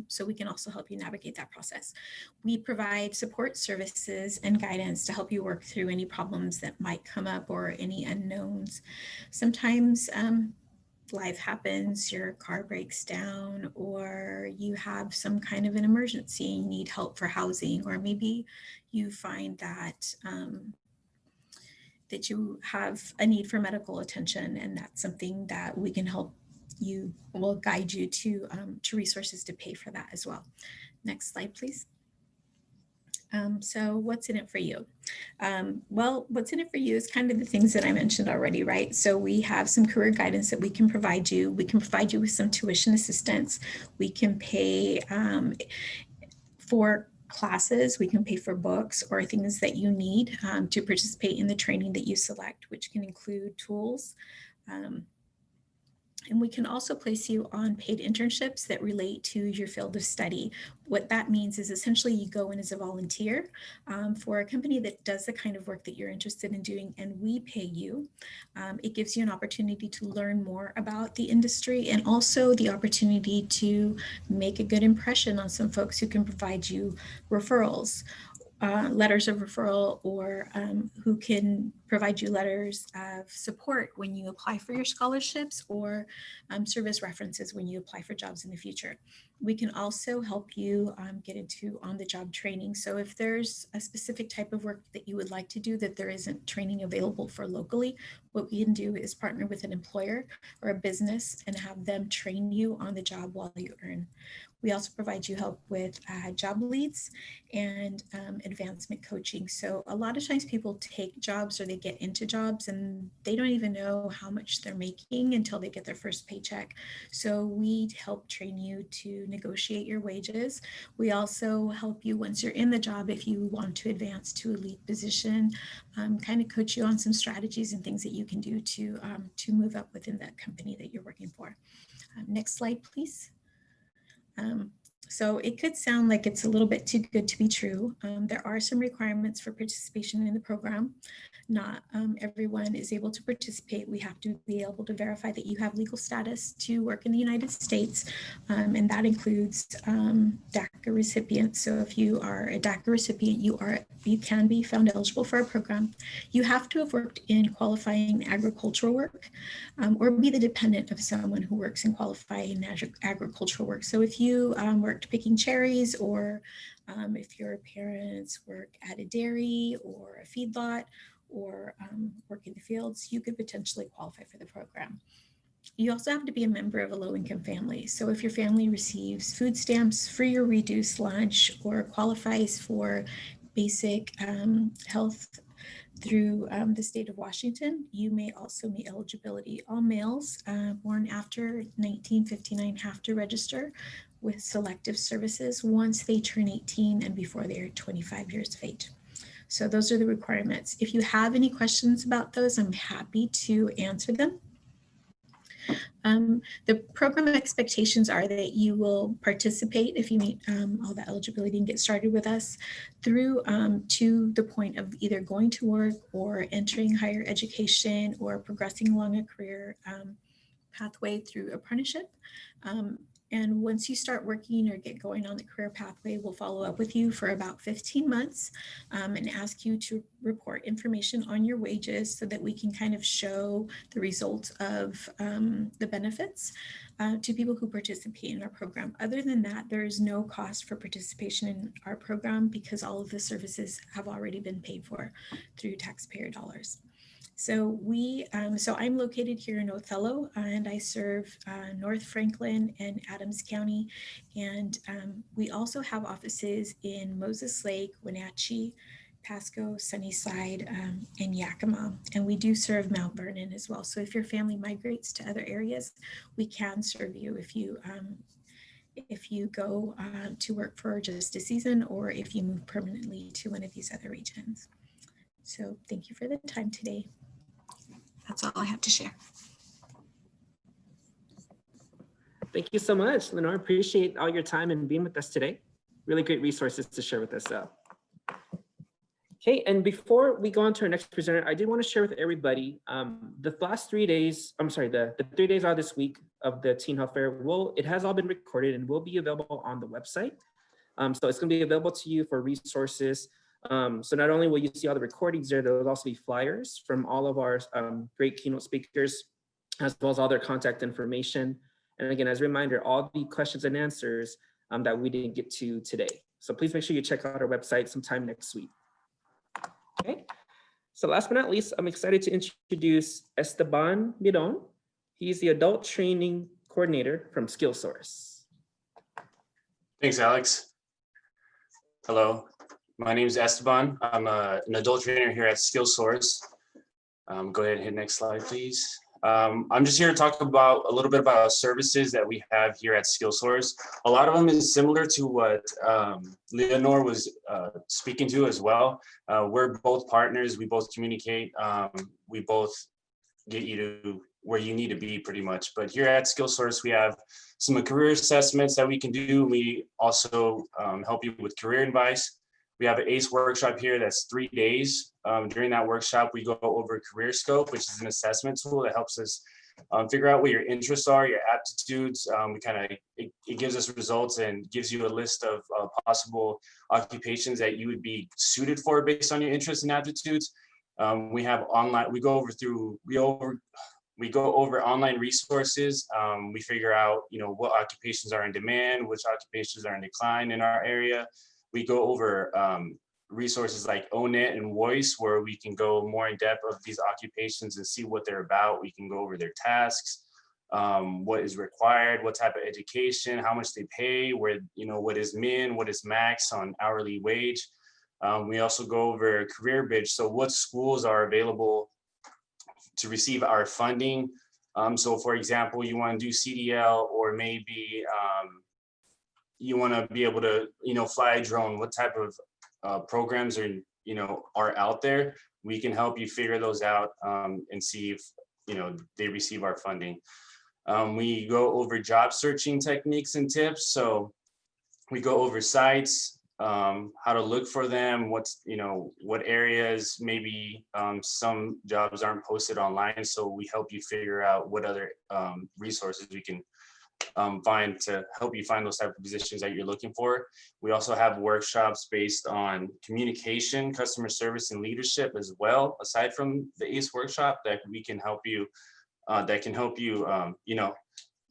So we can also help you navigate that process. We provide support services and guidance to help you work through any problems that might come up or any unknowns. Sometimes life happens, your car breaks down, or you have some kind of an emergency, you need help for housing, or maybe you find that that you have a need for medical attention, and that's something that we can help you, will guide you to resources to pay for that as well. Next slide, please. So what's in it for you? Well, what's in it for you is kind of the things that I mentioned already, right? So we have some career guidance that we can provide you. We can provide you with some tuition assistance. We can pay for classes, we can pay for books or things that you need to participate in the training that you select, which can include tools. And we can also place you on paid internships that relate to your field of study. What that means is essentially you go in as a volunteer for a company that does the kind of work that you're interested in doing, and we pay you. It gives you an opportunity to learn more about the industry, and also the opportunity to make a good impression on some folks who can provide you referrals. Letters of referral, or who can provide you letters of support when you apply for your scholarships, or serve as references when you apply for jobs in the future. We can also help you get into on-the-job training. So if there's a specific type of work that you would like to do that there isn't training available for locally, what we can do is partner with an employer or a business and have them train you on the job while you earn. We also provide you help with job leads and advancement coaching. So a lot of times people take jobs or they get into jobs and they don't even know how much they're making until they get their first paycheck. So we help train you to negotiate your wages. We also help you once you're in the job, if you want to advance to a lead position, kind of coach you on some strategies and things that you can do to move up within that company that you're working for. Next slide, please. So it could sound like it's a little bit too good to be true. There are some requirements for participation in the program. Not everyone is able to participate. We have to be able to verify that you have legal status to work in the United States, and that includes DACA recipients. So if you are a DACA recipient, you can be found eligible for our program. You have to have worked in qualifying agricultural work or be the dependent of someone who works in qualifying agricultural work. So if you worked picking cherries, or if your parents work at a dairy or a feedlot, or work in the fields, you could potentially qualify for the program. You also have to be a member of a low-income family. So if your family receives food stamps, free or reduced lunch, or qualifies for basic health through the state of Washington, you may also meet eligibility. All males born after 1959 have to register with selective services once they turn 18 and before they are 25 years of age. So those are the requirements. If you have any questions about those, I'm happy to answer them. The program expectations are that you will participate if you meet all the eligibility and get started with us through to the point of either going to work or entering higher education or progressing along a career pathway through apprenticeship. And once you start working or get going on the career pathway, we'll follow up with you for about 15 months and ask you to report information on your wages so that we can kind of show the results of the benefits to people who participate in our program. Other than that, there is no cost for participation in our program because all of the services have already been paid for through taxpayer dollars. So I'm located here in Othello, and I serve North Franklin and Adams County. And we also have offices in Moses Lake, Wenatchee, Pasco, Sunnyside, and Yakima. And we do serve Mount Vernon as well. So if your family migrates to other areas, we can serve you if you go to work for just a season or if you move permanently to one of these other regions. So thank you for the time today. That's all I have to share. Thank you so much, Leonor. Appreciate all your time and being with us today. Really great resources to share with us. Okay, and before we go on to our next presenter, I did want to share with everybody the last 3 days, the 3 days out of this week of the Teen Health Fair, it has all been recorded and will be available on the website. So it's going to be available to you for resources. So not only will you see all the recordings there will also be flyers from all of our great keynote speakers, as well as all their contact information. And again, as a reminder, all the questions and answers that we didn't get to today. So please make sure you check out our website sometime next week. Okay, so last but not least, I'm excited to introduce Esteban Miron. He's the Adult Training Coordinator from SkillSource. Thanks, Alex. Hello. My name is Esteban. I'm an adult trainer here at SkillSource. Go ahead and hit next slide, please. I'm just here to talk about a little bit about services that we have here at SkillSource. A lot of them is similar to what Leonor was speaking to as well. We're both partners. We both communicate. We both get you to where you need to be pretty much. But here at SkillSource, we have some career assessments that we can do. We also help you with career advice. We have an ACE workshop here that's 3 days. During that workshop, we go over Career Scope, which is an assessment tool that helps us figure out what your interests are, your aptitudes. It gives us results and gives you a list of possible occupations that you would be suited for based on your interests and aptitudes. We have online, We go over online resources. We figure out, what occupations are in demand, which occupations are in decline in our area. We go over resources like ONET and Voice, where we can go more in depth of these occupations and see what they're about. We can go over their tasks, what is required, what type of education, how much they pay, what is min, what is max on hourly wage. We also go over Career Bridge. So what schools are available to receive our funding. So for example, you want to do CDL, or maybe you want to be able to, fly a drone. What type of programs are out there? We can help you figure those out and see if, they receive our funding. We go over job searching techniques and tips. So we go over sites, how to look for them, what areas, maybe some jobs aren't posted online. So we help you figure out what other resources we can find to help you find those type of positions that you're looking for. We also have workshops based on communication, customer service, and leadership as well, aside from the ACE workshop, that we can help you,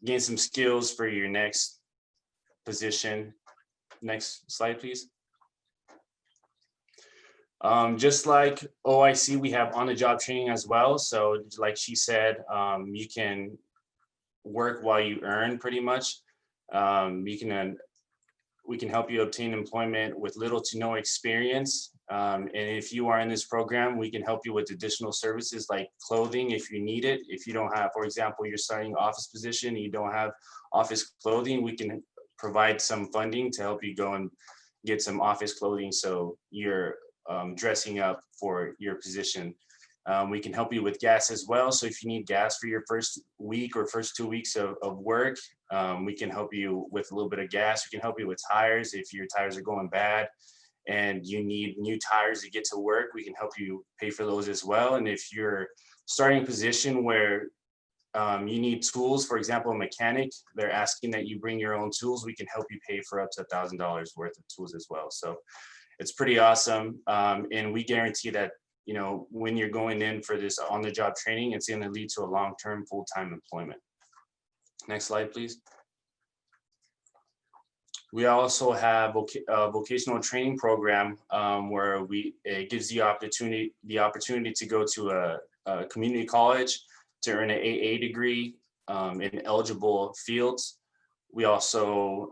gain some skills for your next position. Next slide, please. Just like OIC, we have on-the-job training as well. So like she said, you can work while you earn, pretty much. We can help you obtain employment with little to no experience. And if you are in this program, we can help you with additional services like clothing if you need it. If you don't have, for example, you're starting office position and you don't have office clothing, we can provide some funding to help you go and get some office clothing so you're dressing up for your position. We can help you with gas as well. So if you need gas for your first week or first 2 weeks of work, we can help you with a little bit of gas. We can help you with tires if your tires are going bad and you need new tires to get to work. We can help you pay for those as well. And if you're starting a position where you need tools, for example, a mechanic, they're asking that you bring your own tools, we can help you pay for up to $1,000 worth of tools as well. So it's pretty awesome. And we guarantee that, when you're going in for this on-the-job training, it's going to lead to a long-term full-time employment. Next slide, please. We also have a vocational training program where it gives you the opportunity to go to a community college to earn an AA degree in eligible fields. We also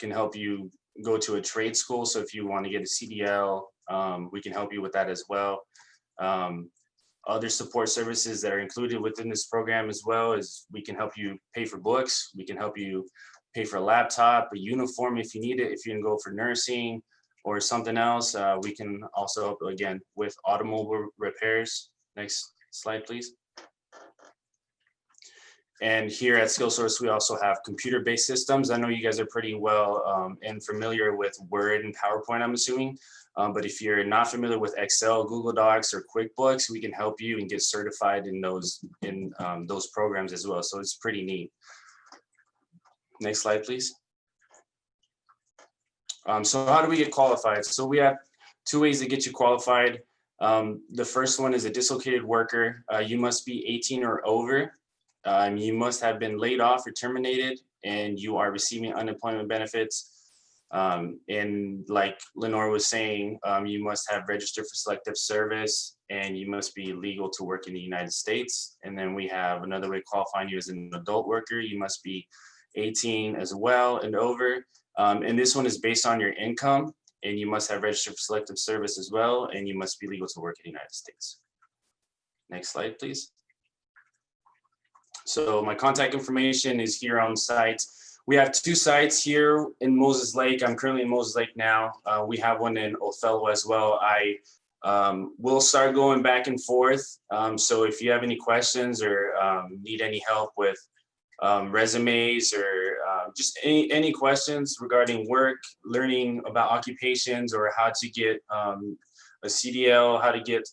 can help you go to a trade school. So if you want to get a CDL, we can help you with that as well. Other support services that are included within this program as well is we can help you pay for books. We can help you pay for a laptop, a uniform if you need it, if you can go for nursing or something else. We can also help, again, with automobile repairs. Next slide, please. And here at SkillSource, we also have computer-based systems. I know you guys are pretty well and familiar with Word and PowerPoint, I'm assuming. But if you're not familiar with Excel, Google Docs, or QuickBooks, we can help you and get certified in those programs as well. So it's pretty neat. Next slide, please. So how do we get qualified? So we have 2 ways to get you qualified. The first one is a dislocated worker. You must be 18 or over. You must have been laid off or terminated, and you are receiving unemployment benefits. And like Leonor was saying, you must have registered for selective service, and you must be legal to work in the United States. And then we have another way of qualifying you as an adult worker. You must be 18 as well and over. And this one is based on your income, and you must have registered for selective service as well, and you must be legal to work in the United States. Next slide, please. So my contact information is here on site. We have 2 sites here in Moses Lake. I'm currently in Moses Lake now. We have one in Othello as well. I will start going back and forth. So if you have any questions or need any help with resumes or just any questions regarding work, learning about occupations, or how to get a CDL, how to get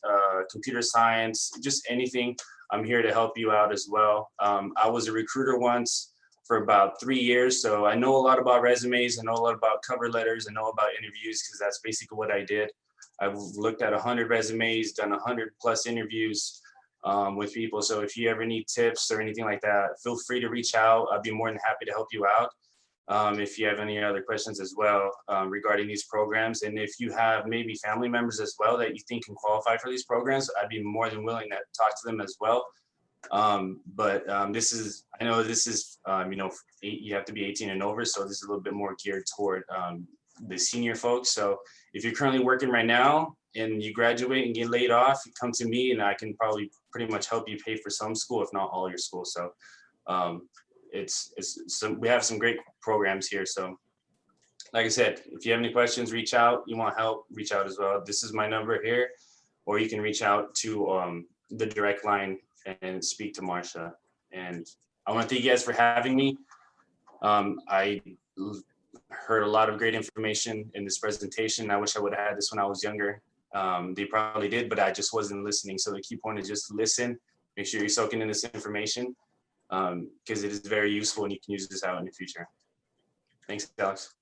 computer science, just anything, I'm here to help you out as well. I was a recruiter once for about 3 years, so I know a lot about resumes, I know a lot about cover letters, I know about interviews, because that's basically what I did. I've looked at 100 resumes, done 100+ interviews, with people. So if you ever need tips or anything like that, feel free to reach out. I'd be more than happy to help you out. If you have any other questions as well regarding these programs. And if you have maybe family members as well that you think can qualify for these programs, I'd be more than willing to talk to them as well. This is, I know this is, you know, you have to be 18 and over, so this is a little bit more geared toward the senior folks. So if you're currently working right now and you graduate and get laid off, you come to me and I can probably pretty much help you pay for some school, if not all your school. So we have some great programs here. So like I said, if you have any questions, reach out. You want help, reach out as well. This is my number here, or you can reach out to the direct line and speak to Marsha. And I want to thank you guys for having me. I heard a lot of great information in this presentation. I wish I would have had this when I was younger. They probably did, but I just wasn't listening. So the key point is just listen, make sure you're soaking in this information because it is very useful and you can use this out in the future. Thanks, Alex.